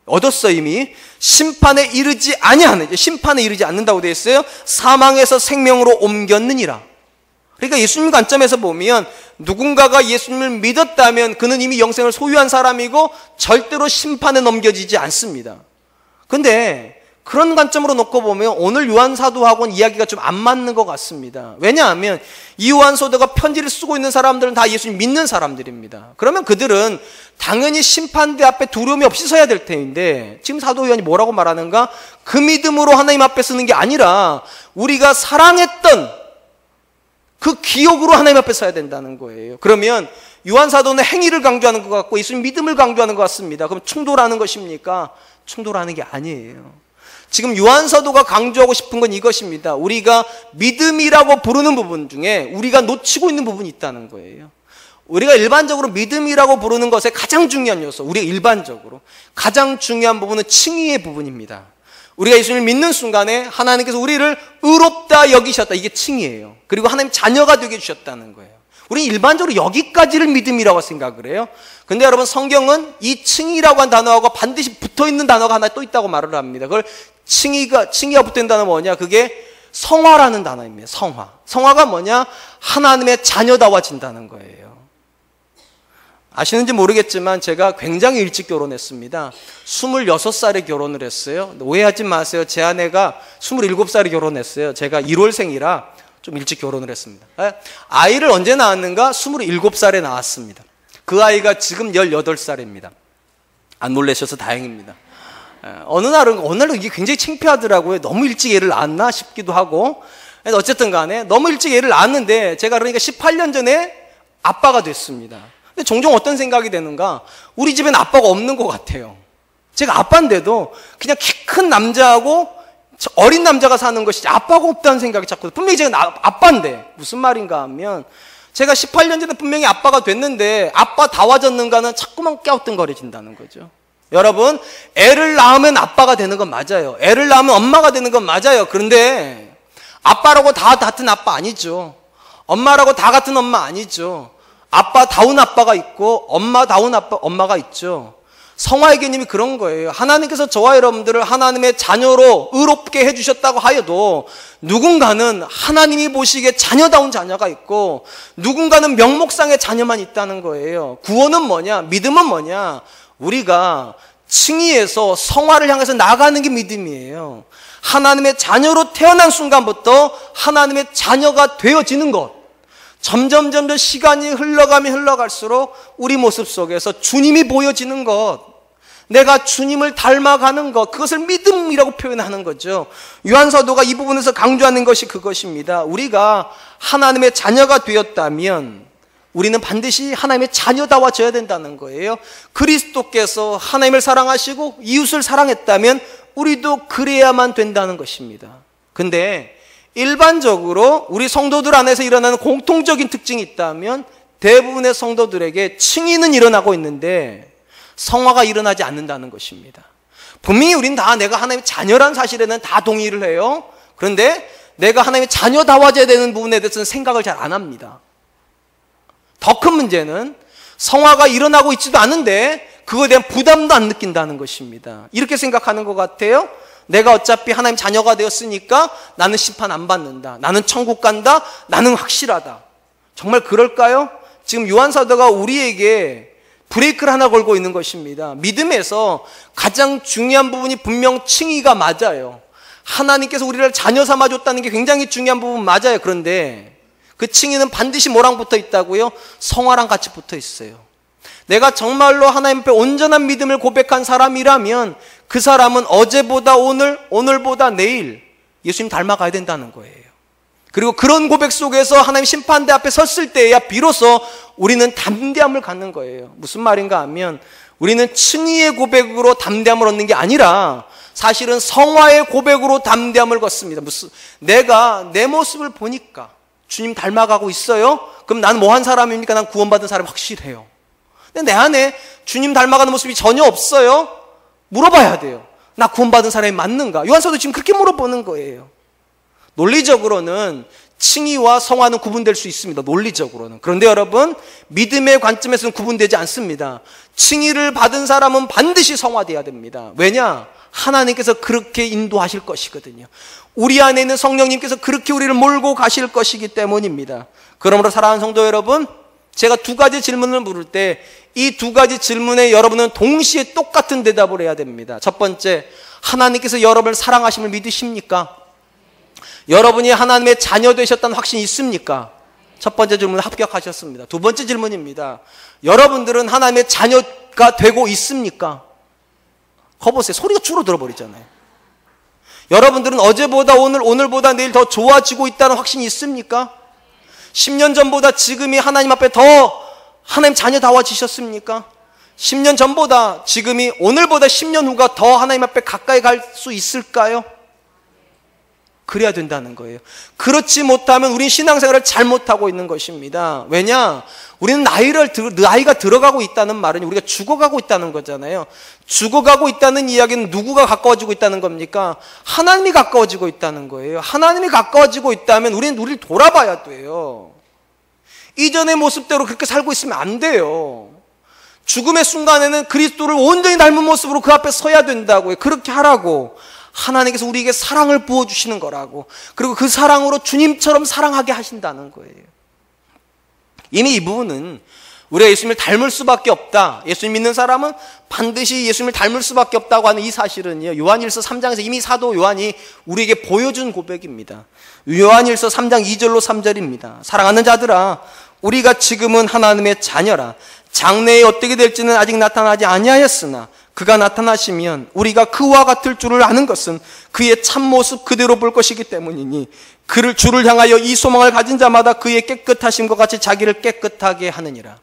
얻었어. 이미 심판에 이르지 아니하는, 심판에 이르지 않는다고 되어 있어요. 사망에서 생명으로 옮겼느니라. 그러니까 예수님 관점에서 보면 누군가가 예수님을 믿었다면 그는 이미 영생을 소유한 사람이고 절대로 심판에 넘겨지지 않습니다. 근데 그런 관점으로 놓고 보면 오늘 요한 사도하고는 이야기가 좀 안 맞는 것 같습니다. 왜냐하면 이 요한 사도가 편지를 쓰고 있는 사람들은 다 예수님 믿는 사람들입니다. 그러면 그들은 당연히 심판대 앞에 두려움이 없이 서야 될 텐데, 지금 사도 요한이 뭐라고 말하는가? 그 믿음으로 하나님 앞에 쓰는 게 아니라 우리가 사랑했던 그 기억으로 하나님 앞에 서야 된다는 거예요. 그러면 요한 사도는 행위를 강조하는 것 같고 예수님 믿음을 강조하는 것 같습니다. 그럼 충돌하는 것입니까? 충돌하는 게 아니에요. 지금 요한 사도가 강조하고 싶은 건 이것입니다. 우리가 믿음이라고 부르는 부분 중에 우리가 놓치고 있는 부분이 있다는 거예요. 우리가 일반적으로 믿음이라고 부르는 것의 가장 중요한 요소, 우리가 일반적으로 가장 중요한 부분은 칭의의 부분입니다. 우리가 예수님을 믿는 순간에 하나님께서 우리를 의롭다 여기셨다, 이게 칭의예요. 그리고 하나님 자녀가 되게 해주셨다는 거예요. 우리는 일반적으로 여기까지를 믿음이라고 생각을 해요. 근데 여러분, 성경은 이 칭의라고 한 단어하고 반드시 붙어있는 단어가 하나 또 있다고 말을 합니다. 그걸 칭의가 붙어있는 단어가 뭐냐? 그게 성화라는 단어입니다. 성화가 뭐냐? 하나님의 자녀다워진다는 거예요. 아시는지 모르겠지만 제가 굉장히 일찍 결혼했습니다. 26살에 결혼을 했어요. 오해하지 마세요. 제 아내가 27살에 결혼했어요. 제가 1월생이라 좀 일찍 결혼을 했습니다. 아이를 언제 낳았는가? 27살에 낳았습니다. 그 아이가 지금 18살입니다. 안 놀라셔서 다행입니다. 어느 날은 이게 굉장히 창피하더라고요. 너무 일찍 애를 낳았나 싶기도 하고. 어쨌든 간에 너무 일찍 애를 낳았는데 제가 그러니까 18년 전에 아빠가 됐습니다. 근데 종종 어떤 생각이 드는가? 우리 집엔 아빠가 없는 것 같아요. 제가 아빠인데도 그냥 키 큰 남자하고 어린 남자가 사는 것이지 아빠가 없다는 생각이 자꾸, 분명히 제가 아빠인데 무슨 말인가 하면 제가 18년 전에 분명히 아빠가 됐는데 아빠다워졌는가는 자꾸만 깨우뚱거려진다는 거죠. 여러분, 애를 낳으면 아빠가 되는 건 맞아요. 애를 낳으면 엄마가 되는 건 맞아요. 그런데 아빠라고 다 같은 아빠 아니죠. 엄마라고 다 같은 엄마 아니죠. 아빠다운 아빠가 있고 엄마다운 엄마가 있죠. 성화의 개념이 그런 거예요. 하나님께서 저와 여러분들을 하나님의 자녀로 의롭게 해주셨다고 하여도 누군가는 하나님이 보시기에 자녀다운 자녀가 있고 누군가는 명목상의 자녀만 있다는 거예요. 구원은 뭐냐? 믿음은 뭐냐? 우리가 칭의에서 성화를 향해서 나가는 게 믿음이에요. 하나님의 자녀로 태어난 순간부터 하나님의 자녀가 되어지는 것. 점점 시간이 흘러가면 흘러갈수록 우리 모습 속에서 주님이 보여지는 것, 내가 주님을 닮아가는 것, 그것을 믿음이라고 표현하는 거죠. 요한 사도가 이 부분에서 강조하는 것이 그것입니다. 우리가 하나님의 자녀가 되었다면 우리는 반드시 하나님의 자녀다워져야 된다는 거예요. 그리스도께서 하나님을 사랑하시고 이웃을 사랑했다면 우리도 그래야만 된다는 것입니다. 근데 일반적으로 우리 성도들 안에서 일어나는 공통적인 특징이 있다면 대부분의 성도들에게 칭의는 일어나고 있는데 성화가 일어나지 않는다는 것입니다. 분명히 우리는 다 내가 하나님의 자녀란 사실에는 다 동의를 해요. 그런데 내가 하나님의 자녀다워져야 되는 부분에 대해서는 생각을 잘 안 합니다. 더 큰 문제는 성화가 일어나고 있지도 않은데 그거에 대한 부담도 안 느낀다는 것입니다. 이렇게 생각하는 것 같아요. 내가 어차피 하나님 자녀가 되었으니까 나는 심판 안 받는다. 나는 천국 간다. 나는 확실하다. 정말 그럴까요? 지금 요한 사도가 우리에게 브레이크를 하나 걸고 있는 것입니다. 믿음에서 가장 중요한 부분이 분명 칭의가 맞아요. 하나님께서 우리를 자녀 삼아줬다는 게 굉장히 중요한 부분 맞아요. 그런데 그 칭의는 반드시 뭐랑 붙어 있다고요? 성화랑 같이 붙어 있어요. 내가 정말로 하나님 앞에 온전한 믿음을 고백한 사람이라면 그 사람은 어제보다 오늘보다 내일 예수님 닮아가야 된다는 거예요. 그리고 그런 고백 속에서 하나님 심판대 앞에 섰을 때야 비로소 우리는 담대함을 갖는 거예요. 무슨 말인가 하면 우리는 칭의의 고백으로 담대함을 얻는 게 아니라 사실은 성화의 고백으로 담대함을 걷습니다. 내가 내 모습을 보니까 주님 닮아가고 있어요? 그럼 난 뭐 한 사람입니까? 난 구원받은 사람이 확실해요. 근데 내 안에 주님 닮아가는 모습이 전혀 없어요? 물어봐야 돼요. 나 구원받은 사람이 맞는가? 요한사도 지금 그렇게 물어보는 거예요. 논리적으로는 칭의와 성화는 구분될 수 있습니다. 논리적으로는. 그런데 여러분, 믿음의 관점에서는 구분되지 않습니다. 칭의를 받은 사람은 반드시 성화돼야 됩니다. 왜냐? 하나님께서 그렇게 인도하실 것이거든요. 우리 안에 있는 성령님께서 그렇게 우리를 몰고 가실 것이기 때문입니다. 그러므로 사랑하는 성도 여러분, 제가 두 가지 질문을 물을 때 이 두 가지 질문에 여러분은 동시에 똑같은 대답을 해야 됩니다. 첫 번째, 하나님께서 여러분을 사랑하심을 믿으십니까? 여러분이 하나님의 자녀 되셨다는 확신이 있습니까? 첫 번째 질문은 합격하셨습니다. 두 번째 질문입니다. 여러분들은 하나님의 자녀가 되고 있습니까? 거보세요. 소리가 줄어들어 버리잖아요. 여러분들은 어제보다 오늘보다 내일 더 좋아지고 있다는 확신이 있습니까? 10년 전보다 지금이 하나님 앞에 더 하나님 자녀다워지셨습니까? 10년 전보다 지금이 오늘보다 10년 후가 더 하나님 앞에 가까이 갈 수 있을까요? 그래야 된다는 거예요. 그렇지 못하면 우리는 신앙생활을 잘못하고 있는 것입니다. 왜냐? 우리는 나이가 들어가고 있다는 말은 우리가 죽어가고 있다는 거잖아요. 죽어가고 있다는 이야기는 누구가 가까워지고 있다는 겁니까? 하나님이 가까워지고 있다는 거예요. 하나님이 가까워지고 있다면 우리는 우리를 돌아봐야 돼요. 이전의 모습대로 그렇게 살고 있으면 안 돼요. 죽음의 순간에는 그리스도를 온전히 닮은 모습으로 그 앞에 서야 된다고요. 그렇게 하라고. 하나님께서 우리에게 사랑을 부어주시는 거라고. 그리고 그 사랑으로 주님처럼 사랑하게 하신다는 거예요. 이미 이 부분은 우리가 예수님을 닮을 수밖에 없다. 예수님 믿는 사람은 반드시 예수님을 닮을 수밖에 없다고 하는 이 사실은요, 요한일서 3장에서 이미 사도 요한이 우리에게 보여준 고백입니다. 요한일서 3장 2절로 3절입니다. 사랑하는 자들아, 우리가 지금은 하나님의 자녀라. 장래에 어떻게 될지는 아직 나타나지 아니하였으나 그가 나타나시면 우리가 그와 같을 줄을 아는 것은 그의 참모습 그대로 볼 것이기 때문이니 주를 향하여 이 소망을 가진 자마다 그의 깨끗하심과 같이 자기를 깨끗하게 하느니라.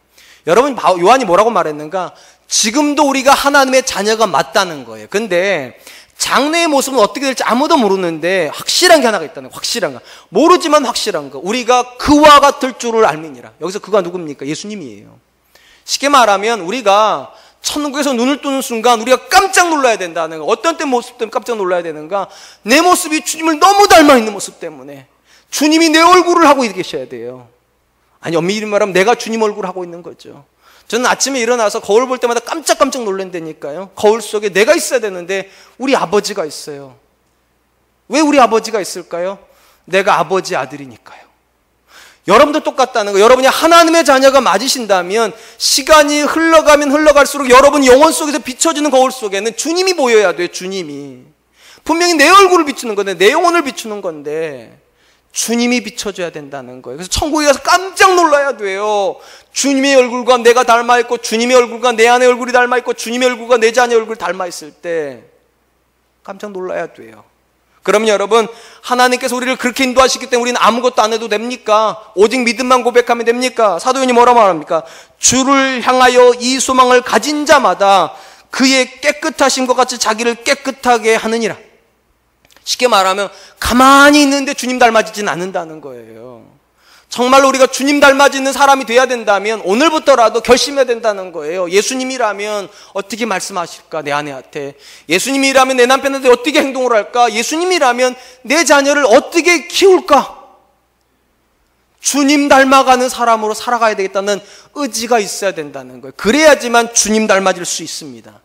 여러분, 요한이 뭐라고 말했는가? 지금도 우리가 하나님의 자녀가 맞다는 거예요. 근데 장래의 모습은 어떻게 될지 아무도 모르는데 확실한 게 하나가 있다는 거예요. 확실한 거. 모르지만 확실한 거. 우리가 그와 같을 줄을 알미니라. 여기서 그가 누굽니까? 예수님이에요. 쉽게 말하면 우리가 천국에서 눈을 뜨는 순간 우리가 깜짝 놀라야 된다는 거. 어떤 때 모습 때문에 깜짝 놀라야 되는가? 내 모습이 주님을 너무 닮아 있는 모습 때문에. 주님이 내 얼굴을 하고 계셔야 돼요. 아니, 엄밀히 말하면 내가 주님 얼굴을 하고 있는 거죠. 저는 아침에 일어나서 거울 볼 때마다 깜짝깜짝 놀란다니까요. 거울 속에 내가 있어야 되는데 우리 아버지가 있어요. 왜 우리 아버지가 있을까요? 내가 아버지 아들이니까요. 여러분도 똑같다는 거. 여러분이 하나님의 자녀가 맞으신다면 시간이 흘러가면 흘러갈수록 여러분 영혼 속에서 비춰지는 거울 속에는 주님이 보여야 돼요. 주님이. 분명히 내 얼굴을 비추는 건데, 내 영혼을 비추는 건데 주님이 비춰줘야 된다는 거예요. 그래서 천국에 가서 깜짝 놀라야 돼요. 주님의 얼굴과 내가 닮아있고, 주님의 얼굴과 내 안의 얼굴이 닮아있고, 주님의 얼굴과 내 자녀의 얼굴이 닮아있을 때 깜짝 놀라야 돼요. 그러면 여러분, 하나님께서 우리를 그렇게 인도하시기 때문에 우리는 아무것도 안 해도 됩니까? 오직 믿음만 고백하면 됩니까? 사도 요한이 뭐라고 말합니까? 주를 향하여 이 소망을 가진 자마다 그의 깨끗하심과 같이 자기를 깨끗하게 하느니라. 쉽게 말하면 가만히 있는데 주님 닮아지진 않는다는 거예요. 정말로 우리가 주님 닮아지는 사람이 돼야 된다면 오늘부터라도 결심해야 된다는 거예요. 예수님이라면 어떻게 말씀하실까? 내 아내한테. 예수님이라면 내 남편한테 어떻게 행동을 할까? 예수님이라면 내 자녀를 어떻게 키울까? 주님 닮아가는 사람으로 살아가야 되겠다는 의지가 있어야 된다는 거예요. 그래야지만 주님 닮아질 수 있습니다.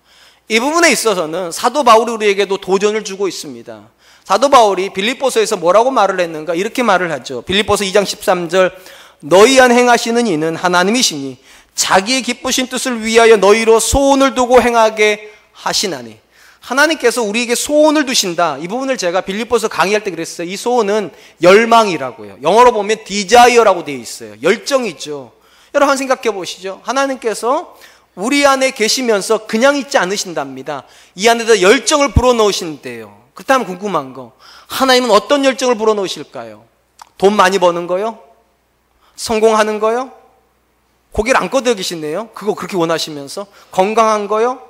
이 부분에 있어서는 사도 바울이 우리에게도 도전을 주고 있습니다. 사도 바울이 빌립보서에서 뭐라고 말을 했는가? 이렇게 말을 하죠. 빌립보서 2장 13절, 너희 안 행하시는 이는 하나님이시니 자기의 기쁘신 뜻을 위하여 너희로 소원을 두고 행하게 하시나니. 하나님께서 우리에게 소원을 두신다. 이 부분을 제가 빌립보서 강의할 때 그랬어요. 이 소원은 열망이라고요. 영어로 보면 desire라고 되어 있어요. 열정이죠. 여러분 한번 생각해 보시죠. 하나님께서 우리 안에 계시면서 그냥 있지 않으신답니다. 이 안에다 열정을 불어넣으신대요. 그렇다면 궁금한 거, 하나님은 어떤 열정을 불어넣으실까요? 돈 많이 버는 거요? 성공하는 거요? 고개를 안 끄덕이시네요. 그거 그렇게 원하시면서. 건강한 거요?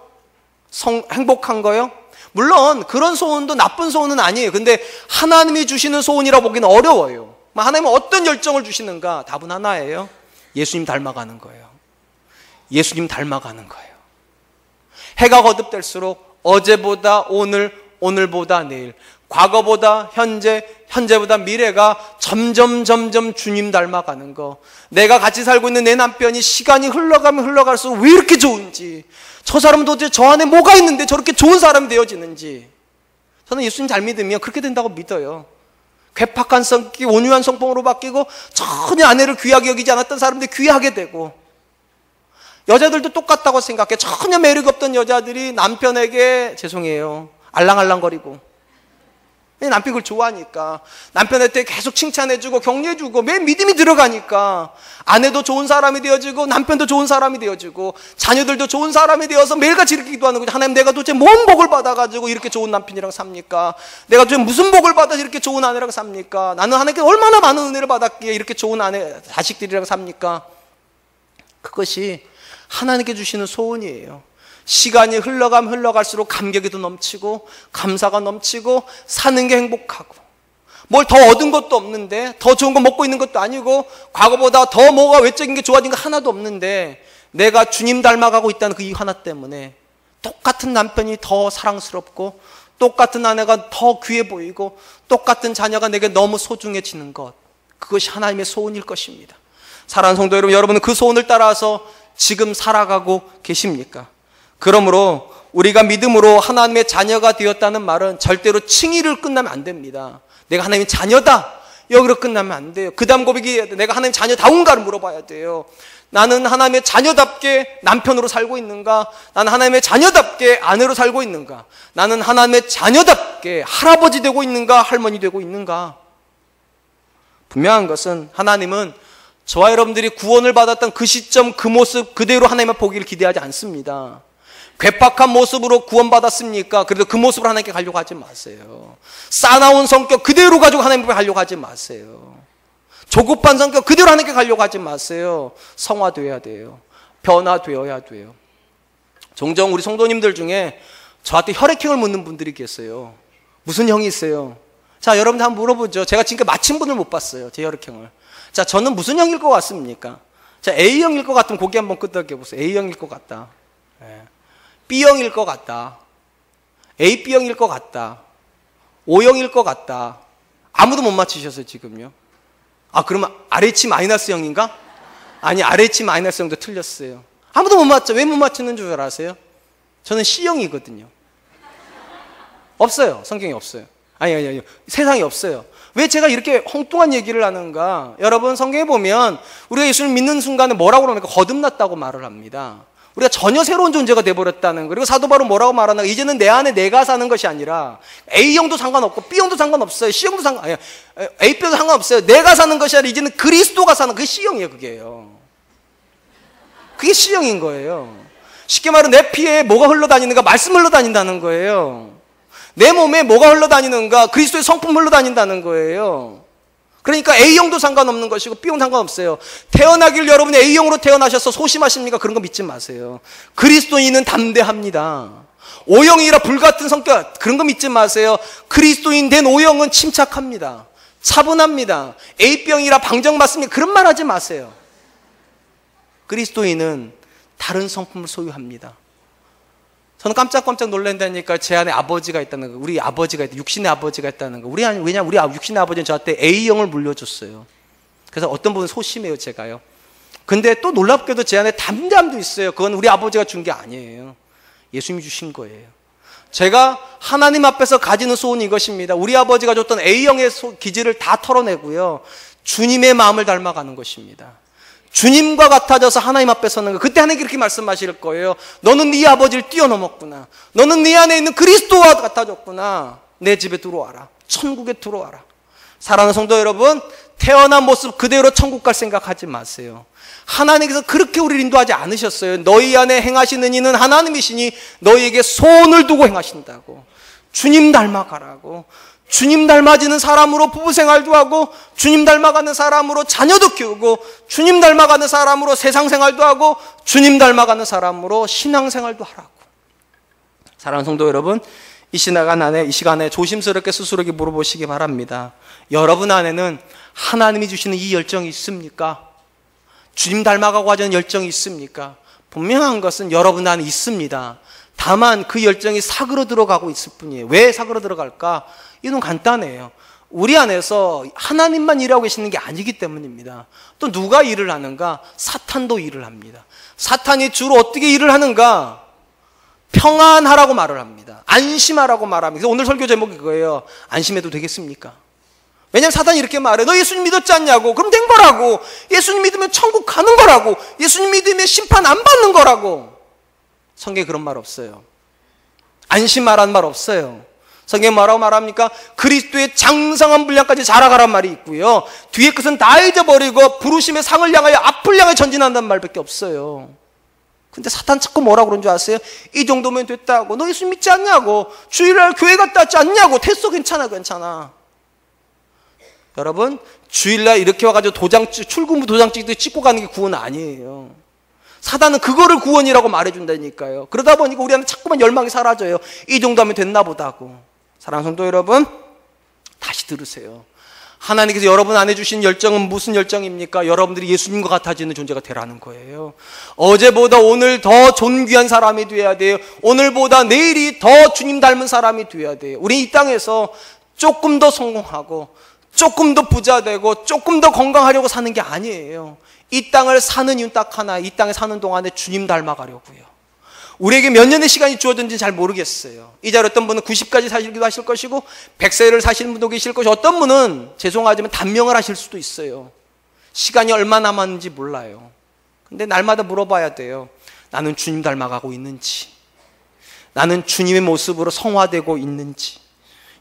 행복한 거요? 물론 그런 소원도 나쁜 소원은 아니에요. 근데 하나님이 주시는 소원이라 보기는 어려워요. 하나님은 어떤 열정을 주시는가? 답은 하나예요. 예수님 닮아가는 거예요. 예수님 닮아가는 거예요. 해가 거듭될수록 어제보다 오늘, 오늘보다 내일, 과거보다 현재, 현재보다 미래가 점점 주님 닮아가는 거. 내가 같이 살고 있는 내 남편이 시간이 흘러가면 흘러갈수록 왜 이렇게 좋은지, 저 사람은 도대체 저 안에 뭐가 있는데 저렇게 좋은 사람이 되어지는지. 저는 예수님 잘 믿으면 그렇게 된다고 믿어요. 괴팍한 성격, 온유한 성품으로 바뀌고 전혀 아내를 귀하게 여기지 않았던 사람들이 귀하게 되고, 여자들도 똑같다고 생각해. 전혀 매력 없던 여자들이 남편에게 죄송해요 알랑알랑거리고, 남편이 그걸 좋아하니까 남편한테 계속 칭찬해주고 격려해주고 매일 믿음이 들어가니까 아내도 좋은 사람이 되어지고 남편도 좋은 사람이 되어지고 자녀들도 좋은 사람이 되어서 매일같이 이렇게 기도하는 거죠. 하나님, 내가 도대체 뭔 복을 받아가지고 이렇게 좋은 남편이랑 삽니까? 내가 도대체 무슨 복을 받아서 이렇게 좋은 아내랑 삽니까? 나는 하나님께 얼마나 많은 은혜를 받았기에 이렇게 좋은 아내, 자식들이랑 삽니까? 그것이 하나님께 주시는 소원이에요. 시간이 흘러가면 흘러갈수록 감격이 더 넘치고 감사가 넘치고 사는 게 행복하고, 뭘 더 얻은 것도 없는데, 더 좋은 거 먹고 있는 것도 아니고, 과거보다 더 뭐가 외적인 게 좋아진 거 하나도 없는데, 내가 주님 닮아가고 있다는 그 이유 하나 때문에 똑같은 남편이 더 사랑스럽고, 똑같은 아내가 더 귀해 보이고, 똑같은 자녀가 내게 너무 소중해지는 것, 그것이 하나님의 소원일 것입니다. 사랑하는 성도 여러분, 여러분은 그 소원을 따라서 지금 살아가고 계십니까? 그러므로 우리가 믿음으로 하나님의 자녀가 되었다는 말은 절대로 칭의를 끝나면 안 됩니다. 내가 하나님의 자녀다, 여기로 끝나면 안 돼요. 그 다음 고백이 내가 하나님의 자녀다운가를 물어봐야 돼요. 나는 하나님의 자녀답게 남편으로 살고 있는가? 나는 하나님의 자녀답게 아내로 살고 있는가? 나는 하나님의 자녀답게 할아버지 되고 있는가? 할머니 되고 있는가? 분명한 것은 하나님은 저와 여러분들이 구원을 받았던 그 시점, 그 모습 그대로 하나님의 보기를 기대하지 않습니다. 괴팍한 모습으로 구원받았습니까? 그래도 그 모습으로 하나님께 가려고 하지 마세요. 싸나운 성격 그대로 가지고 하나님께 가려고 하지 마세요. 조급한 성격 그대로 하나님께 가려고 하지 마세요. 성화되어야 돼요. 변화되어야 돼요. 종종 우리 성도님들 중에 저한테 혈액형을 묻는 분들이 계세요. 무슨 형이 있어요? 자, 여러분들 한번 물어보죠. 제가 지금까지 맞힌 분을 못 봤어요. 제 혈액형을. 자, 저는 무슨 형일 것 같습니까? 자, A형일 것 같으면 고개 한번 끄덕여 보세요. A형일 것 같다. 네. B형일 것 같다. AB형일 것 같다. O형일 것 같다. 아무도 못 맞히셨어요, 지금요. 아, 그러면 RH-형인가? 아니, RH-형도 틀렸어요. 아무도 못 맞죠. 왜 못 맞추는 줄 아세요? 저는 C형이거든요. 없어요. 성경이 없어요. 아니. 세상에 없어요. 왜 제가 이렇게 엉뚱한 얘기를 하는가? 여러분, 성경에 보면 우리가 예수를 믿는 순간에 뭐라고 그럽니까? 거듭났다고 말을 합니다. 우리가 전혀 새로운 존재가 돼버렸다는 거. 그리고 사도 바울은 뭐라고 말하나? 이제는 내 안에 내가 사는 것이 아니라 A형도 상관없고 B형도 상관없어요. C형도 AB형도 상관없어요. 내가 사는 것이 아니라 이제는 그리스도가 사는, 그게 C형이에요. 그게 C형인 거예요. 쉽게 말하면 내 피에 뭐가 흘러다니는가? 말씀 흘러다닌다는 거예요. 내 몸에 뭐가 흘러다니는가? 그리스도의 성품 흘러다닌다는 거예요. 그러니까 A형도 상관없는 것이고 B형 상관없어요. 태어나길 여러분이 A형으로 태어나셔서 소심하십니까? 그런 거 믿지 마세요. 그리스도인은 담대합니다. O형이라 불같은 성격, 그런 거 믿지 마세요. 그리스도인 된 O형은 침착합니다. 차분합니다. A병이라 방정 맞습니까? 그런 말 하지 마세요. 그리스도인은 다른 성품을 소유합니다. 저는 깜짝깜짝 놀란다니까 제 안에 아버지가 있다는 거, 우리 아버지가 있다, 육신의 아버지가 있다는 거. 왜냐면 우리 육신의 아버지는 저한테 A형을 물려줬어요. 그래서 어떤 분은 소심해요, 제가요. 근데 또 놀랍게도 제 안에 담대함도 있어요. 그건 우리 아버지가 준 게 아니에요. 예수님이 주신 거예요. 제가 하나님 앞에서 가지는 소원이 이것입니다. 우리 아버지가 줬던 A형의 기질을 다 털어내고요, 주님의 마음을 닮아가는 것입니다. 주님과 같아져서 하나님 앞에 서는 거. 그때 하나님께 이렇게 말씀하실 거예요. 너는 네 아버지를 뛰어넘었구나. 너는 네 안에 있는 그리스도와 같아졌구나. 내 집에 들어와라. 천국에 들어와라. 사랑하는 성도 여러분, 태어난 모습 그대로 천국 갈 생각하지 마세요. 하나님께서 그렇게 우리를 인도하지 않으셨어요. 너희 안에 행하시는 이는 하나님이시니 너희에게 소원을 두고 행하신다고. 주님 닮아가라고. 주님 닮아지는 사람으로 부부 생활도 하고, 주님 닮아가는 사람으로 자녀도 키우고, 주님 닮아가는 사람으로 세상 생활도 하고, 주님 닮아가는 사람으로 신앙 생활도 하라고. 사랑하는 성도 여러분, 이 시간에 조심스럽게 스스로에게 물어보시기 바랍니다. 여러분 안에는 하나님이 주시는 이 열정이 있습니까? 주님 닮아가고 하자는 열정이 있습니까? 분명한 것은 여러분 안에 있습니다. 다만 그 열정이 사그러 들어가고 있을 뿐이에요. 왜 사그러 들어갈까? 이건 간단해요. 우리 안에서 하나님만 일하고 계시는 게 아니기 때문입니다. 또 누가 일을 하는가? 사탄도 일을 합니다. 사탄이 주로 어떻게 일을 하는가? 평안하라고 말을 합니다. 안심하라고 말합니다. 오늘 설교 제목이 그거예요. 안심해도 되겠습니까? 왜냐하면 사탄이 이렇게 말해. 너 예수님 믿었지 않냐고. 그럼 된 거라고. 예수님 믿으면 천국 가는 거라고. 예수님 믿으면 심판 안 받는 거라고. 성경에 그런 말 없어요. 안심하라는 말 없어요. 성경에 뭐라고 말합니까? 그리스도의 장성한 분량까지 자라가란 말이 있고요. 뒤에 것은 다 잊어버리고 부르심의 상을 향하여 앞을 향해 전진한다는 말밖에 없어요. 근데 사탄 자꾸 뭐라고 그런 줄 아세요? 이 정도면 됐다고. 너 예수 믿지 않냐고. 주일날 교회 갔다 왔지 않냐고. 됐어, 괜찮아. 여러분, 주일날 이렇게 와가지고 출근부 도장찍기 찍고 가는 게 구원 아니에요. 사단은 그거를 구원이라고 말해준다니까요. 그러다 보니까 우리한테 자꾸만 열망이 사라져요. 이 정도 하면 됐나 보다고. 사랑하는 성도 여러분, 다시 들으세요. 하나님께서 여러분 안에 주신 열정은 무슨 열정입니까? 여러분들이 예수님과 같아지는 존재가 되라는 거예요. 어제보다 오늘 더 존귀한 사람이 되어야 돼요. 오늘보다 내일이 더 주님 닮은 사람이 되어야 돼요. 우리 이 땅에서 조금 더 성공하고 조금 더 부자 되고 조금 더 건강하려고 사는 게 아니에요. 이 땅을 사는 이유는 딱 하나. 이 땅에 사는 동안에 주님 닮아가려고요. 우리에게 몇 년의 시간이 주어졌는지 잘 모르겠어요. 이 자리에 어떤 분은 90까지 사시기도 하실 것이고 100세를 사시는 분도 계실 것이고 어떤 분은 죄송하지만 단명을 하실 수도 있어요. 시간이 얼마 남았는지 몰라요. 근데 날마다 물어봐야 돼요. 나는 주님 닮아가고 있는지, 나는 주님의 모습으로 성화되고 있는지.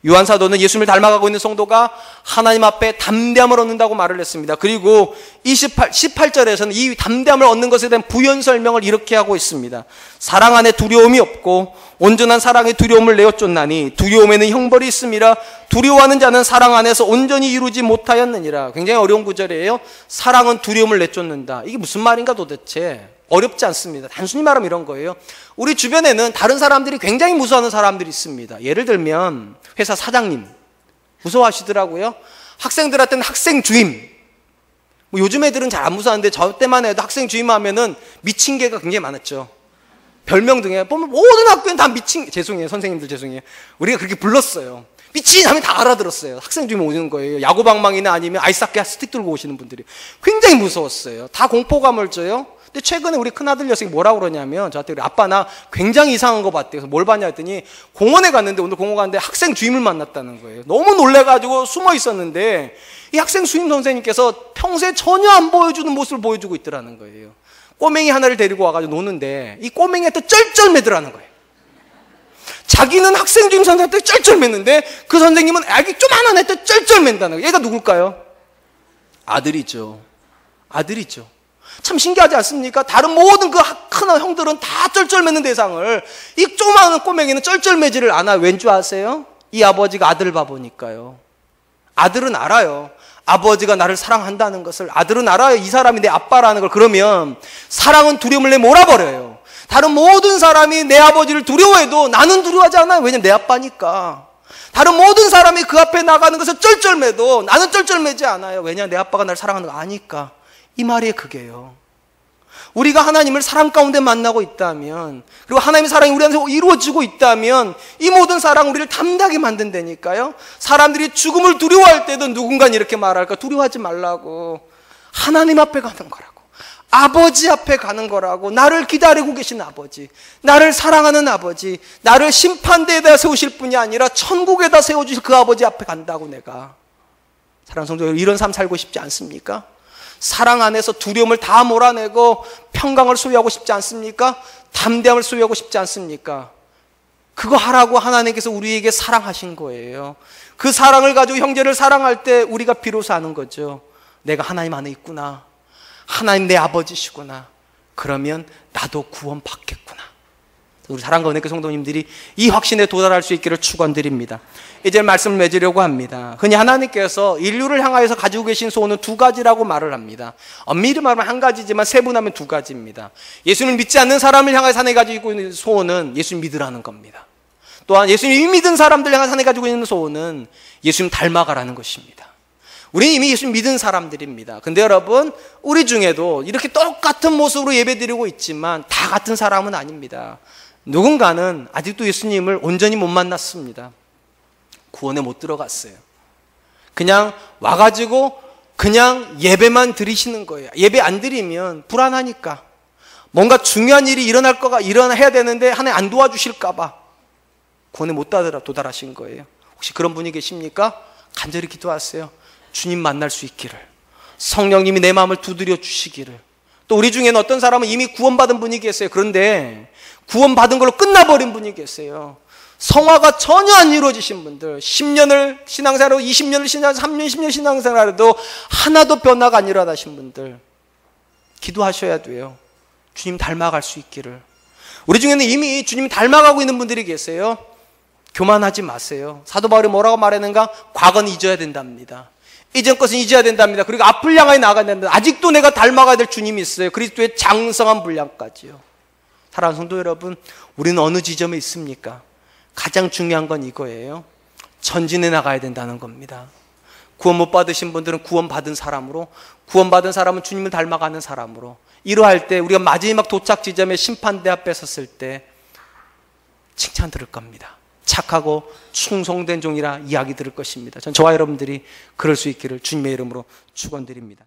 요한사도는 예수님을 닮아가고 있는 성도가 하나님 앞에 담대함을 얻는다고 말을 했습니다. 그리고 18절에서는 이 담대함을 얻는 것에 대한 부연 설명을 이렇게 하고 있습니다. 사랑 안에 두려움이 없고 온전한 사랑의 두려움을 내어 쫓나니 두려움에는 형벌이 있음이라. 두려워하는 자는 사랑 안에서 온전히 이루지 못하였느니라. 굉장히 어려운 구절이에요. 사랑은 두려움을 내쫓는다. 이게 무슨 말인가 도대체? 어렵지 않습니다. 단순히 말하면 이런 거예요. 우리 주변에는 다른 사람들이 굉장히 무서워하는 사람들이 있습니다. 예를 들면 회사 사장님 무서워하시더라고요. 학생들한테는 학생 주임. 요즘 애들은 잘 안 무서워하는데 저 때만 해도 학생 주임 하면은 미친 개가 굉장히 많았죠. 별명 등에 보면 모든 학교엔 다 미친, 죄송해요 선생님들 죄송해요. 우리가 그렇게 불렀어요. 미친 하면 다 알아들었어요. 학생 주임 오는 거예요. 야구방망이나 아니면 아이스하키 스틱 들고 오시는 분들이 굉장히 무서웠어요. 다 공포감을 줘요. 근데 최근에 우리 큰아들 녀석이 뭐라고 그러냐면 저한테 아빠 나 굉장히 이상한 거 봤대요. 그래서 뭘 봤냐 했더니 공원에 갔는데 오늘 공원 갔는데 학생 주임을 만났다는 거예요. 너무 놀래가지고 숨어 있었는데 이 학생 주임 선생님께서 평소에 전혀 안 보여주는 모습을 보여주고 있더라는 거예요. 꼬맹이 하나를 데리고 와가지고 노는데 이 꼬맹이한테 쩔쩔매더라는 거예요. 자기는 학생 주임 선생님한테 쩔쩔맸는데 그 선생님은 아기 조만한 애한테 쩔쩔맨다는 거예요. 얘가 누굴까요? 아들이죠. 참 신기하지 않습니까? 다른 모든 그 큰 형들은 다 쩔쩔매는 대상을 이 조그마한 꼬맹이는 쩔쩔매지를 않아요. 왠 줄 아세요? 이 아버지가 아들을 봐보니까요. 아들은 알아요. 아버지가 나를 사랑한다는 것을. 아들은 알아요. 이 사람이 내 아빠라는 걸. 그러면 사랑은 두려움을 내 몰아버려요. 다른 모든 사람이 내 아버지를 두려워해도 나는 두려워하지 않아요. 왜냐면 내 아빠니까. 다른 모든 사람이 그 앞에 나가는 것을 쩔쩔매도 나는 쩔쩔매지 않아요. 왜냐면 내 아빠가 나를 사랑하는 거 아니까. 이 말이 그게요. 우리가 하나님을 사랑 가운데 만나고 있다면, 그리고 하나님의 사랑이 우리 안에서 이루어지고 있다면 이 모든 사랑 우리를 담대하게 만든다니까요. 사람들이 죽음을 두려워할 때도 누군가는 이렇게 말할까? 두려워하지 말라고. 하나님 앞에 가는 거라고. 아버지 앞에 가는 거라고. 나를 기다리고 계신 아버지, 나를 사랑하는 아버지, 나를 심판대에다 세우실 분이 아니라 천국에다 세워주실 그 아버지 앞에 간다고. 내가 사랑하는 성도 여러분, 이런 삶 살고 싶지 않습니까? 사랑 안에서 두려움을 다 몰아내고 평강을 소유하고 싶지 않습니까? 담대함을 소유하고 싶지 않습니까? 그거 하라고 하나님께서 우리에게 사랑하신 거예요. 그 사랑을 가지고 형제를 사랑할 때 우리가 비로소 아는 거죠. 내가 하나님 안에 있구나. 하나님 내 아버지시구나. 그러면 나도 구원 받겠구나. 우리 사랑과 은혜교 성도님들이 이 확신에 도달할 수 있기를 축원드립니다. 이제 말씀을 맺으려고 합니다. 흔히 하나님께서 인류를 향하여서 가지고 계신 소원은 두 가지라고 말을 합니다. 엄밀히 말하면 한 가지지만 세분하면 두 가지입니다. 예수님을 믿지 않는 사람을 향해서 하나님이 가지고 있는 소원은 예수님 믿으라는 겁니다. 또한 예수님이 믿은 사람들 향해서 하나님이 가지고 있는 소원은 예수님 닮아가라는 것입니다. 우리는 이미 예수님 믿은 사람들입니다. 근데 여러분, 우리 중에도 이렇게 똑같은 모습으로 예배드리고 있지만 다 같은 사람은 아닙니다. 누군가는 아직도 예수님을 온전히 못 만났습니다. 구원에 못 들어갔어요. 그냥 와가지고 그냥 예배만 드리시는 거예요. 예배 안 드리면 불안하니까, 뭔가 중요한 일이 일어나야 되는데 하나님 안 도와주실까봐 구원에 못 도달하신 거예요. 혹시 그런 분이 계십니까? 간절히 기도하세요. 주님 만날 수 있기를, 성령님이 내 마음을 두드려 주시기를. 또 우리 중에는 어떤 사람은 이미 구원받은 분이 계세요. 그런데 구원받은 걸로 끝나버린 분이 계세요. 성화가 전혀 안 이루어지신 분들, 10년을 신앙생활하고 20년을 신앙, 3년, 10년 신앙생활해도 하나도 변화가 안 일어나신 분들, 기도하셔야 돼요. 주님 닮아갈 수 있기를. 우리 중에는 이미 주님 닮아가고 있는 분들이 계세요. 교만하지 마세요. 사도 바울이 뭐라고 말했는가? 과거는 잊어야 된답니다. 이전 것은 잊어야 된답니다. 그리고 앞을 향하여 나아가야 된다. 아직도 내가 닮아가야 될 주님이 있어요. 그리스도의 장성한 분량까지요. 사랑하는 성도 여러분, 우리는 어느 지점에 있습니까? 가장 중요한 건 이거예요. 전진해 나가야 된다는 겁니다. 구원 못 받으신 분들은 구원받은 사람으로, 구원받은 사람은 주님을 닮아가는 사람으로, 이러할 때 우리가 마지막 도착 지점에 심판대 앞에 섰을 때 칭찬 들을 겁니다. 착하고 충성된 종이라 이야기 들을 것입니다. 전 저와 여러분들이 그럴 수 있기를 주님의 이름으로 축원드립니다.